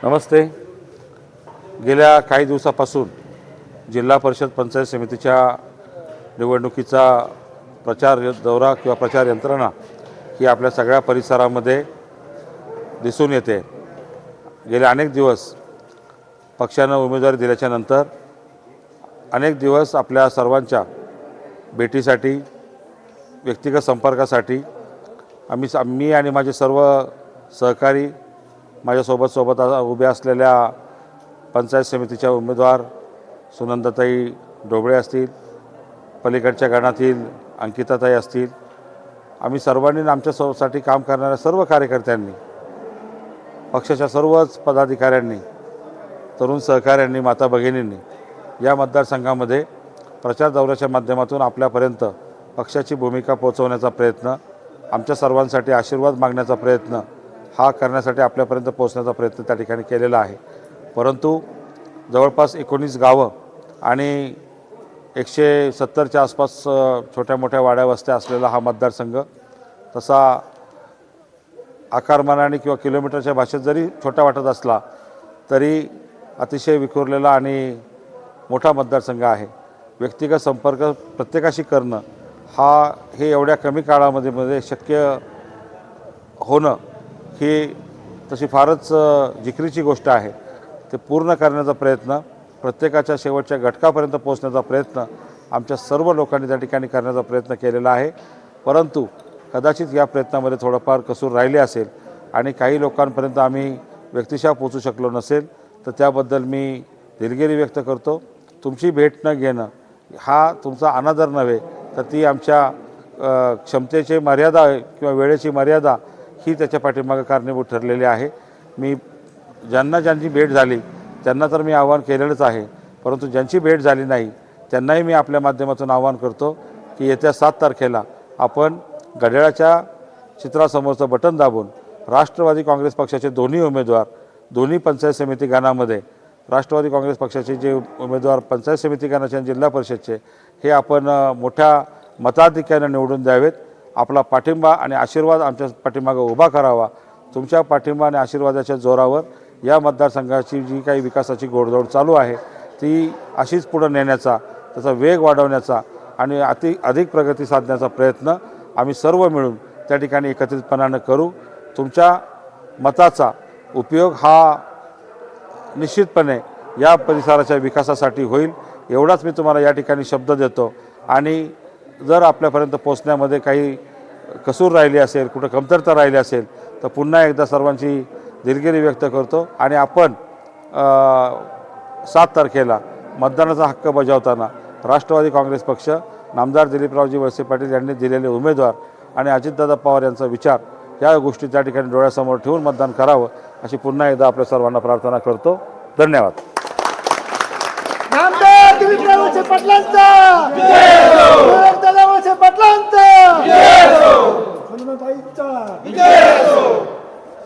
नमस्ते। गेल्या काही दिवसापासून जिल्हा परिषद पंचायत समितीच्या निवडणुकीचा प्रचार दौरा किंवा प्रचार यंत्रणा ही आपल्या सगळ्या परिसरामध्ये दिसून येते। गेले अनेक दिवस पक्षानं उमेदवारी दिल्याच्या नंतर अनेक दिवस आपल्या सर्वांच्या भेटीसाठी व्यक्तिगत संपर्कासाठी मी आणि माझे सर्व सहकारी माझ्यासोबत उभे असलेल्या पंचायत समितीच्या उमेदवार सुनंदाताई ढोबळे असतील, पलीकडच्या गणातील अंकिताताई असतील, आम्ही सर्वांनी आमच्यासाठी काम करणाऱ्या सर्व कार्यकर्त्यांनी, पक्षाच्या सर्वच पदाधिकाऱ्यांनी, तरुण सहकाऱ्यांनी, माता भगिनींनी या मतदारसंघामध्ये प्रचार दौऱ्याच्या माध्यमातून आपल्यापर्यंत पक्षाची भूमिका पोहोचवण्याचा प्रयत्न, आमच्या सर्वांसाठी आशीर्वाद मागण्याचा प्रयत्न हा करण्यासाठी आपल्यापर्यंत पोहोचण्याचा प्रयत्न त्या ठिकाणी केलेला आहे। परंतु जवळपास 19 गावं आणि 170च्या आसपास छोट्या मोठ्या वाड्या वस्त्या असलेला हा मतदारसंघ तसा आकारमानाने किंवा किलोमीटरच्या भाषेत जरी छोटा वाटत असला तरी अतिशय विखुरलेला आणि मोठा मतदारसंघ आहे। व्यक्तिगत संपर्क प्रत्येकाशी करणं हे एवढ्या कमी काळामध्ये शक्य होणं ही तशी फारच जिकरीची गोष्ट आहे। ते पूर्ण करण्याचा प्रयत्न, प्रत्येकाच्या शेवटच्या घटकापर्यंत पोहोचण्याचा प्रयत्न आमच्या सर्व लोकांनी त्या ठिकाणी करण्याचा प्रयत्न केलेला आहे। परंतु कदाचित या प्रयत्नामध्ये थोडंफार कसूर राहिले असेल आणि काही लोकांपर्यंत आम्ही व्यक्तिशः पोहोचू शकलो नसेल तर त्याबद्दल मी दिलगिरी व्यक्त करतो। तुमची भेट न घेणं हा तुमचा अनादर नव्हे तर ती आमच्या क्षमतेची मर्यादा किंवा वेळेची मर्यादा ही त्याच्या पाठीमागे कारणीभूत ठरलेली आहे। मी ज्यांची भेट झाली त्यांना तर मी आवाहन केलेलंच आहे, परंतु ज्यांची भेट झाली नाही त्यांनाही मी आपल्या माध्यमातून आवाहन करतो की येत्या 7 तारखेला आपण घड्याळाच्या चित्रासमोरचं बटन दाबून राष्ट्रवादी काँग्रेस पक्षाचे दोन्ही उमेदवार दोन्ही पंचायत समिती गणामध्ये राष्ट्रवादी काँग्रेस पक्षाचे जे उमेदवार पंचायत समिती गणाचे आणि जिल्हा परिषदचे हे आपण मोठ्या मताधिक्याने निवडून द्यावेत। आपला पाठिंबा आणि आशीर्वाद आमच्या पाठीमागे उभा करावा। तुमच्या पाठिंबा आणि आशीर्वादाच्या जोरावर या मतदारसंघाची जी काही विकासाची घोडदौड चालू आहे ती अशीच पुढे नेण्याचा, त्याचा वेग वाढवण्याचा आणि अधिक प्रगती साधण्याचा प्रयत्न आम्ही सर्व मिळून त्या ठिकाणी एकत्रितपणाने करू। तुमच्या मताचा उपयोग हा निश्चितपणे या परिसराच्या विकासासाठी होईल एवढाच मी तुम्हाला या ठिकाणी शब्द देतो। आणि जर आपल्यापर्यंत पोहोचण्यामध्ये काही कसूर राहिली असेल, कुठं कमतरता राहिली असेल तर पुन्हा एकदा सर्वांची दिलगिरी व्यक्त करतो आणि आपण 7 तारखेला मतदानाचा हक्क बजावताना राष्ट्रवादी काँग्रेस पक्ष, नामदार दिलीपरावजी वळसे पाटील यांनी दिलेले उमेदवार आणि अजितदादा पवार यांचा विचार या गोष्टी त्या ठिकाणी डोळ्यासमोर ठेवून मतदान करावं अशी पुन्हा एकदा आपल्या सर्वांना प्रार्थना करतो। धन्यवाद। नामदार दिलीपराव वळसे पाटलांचा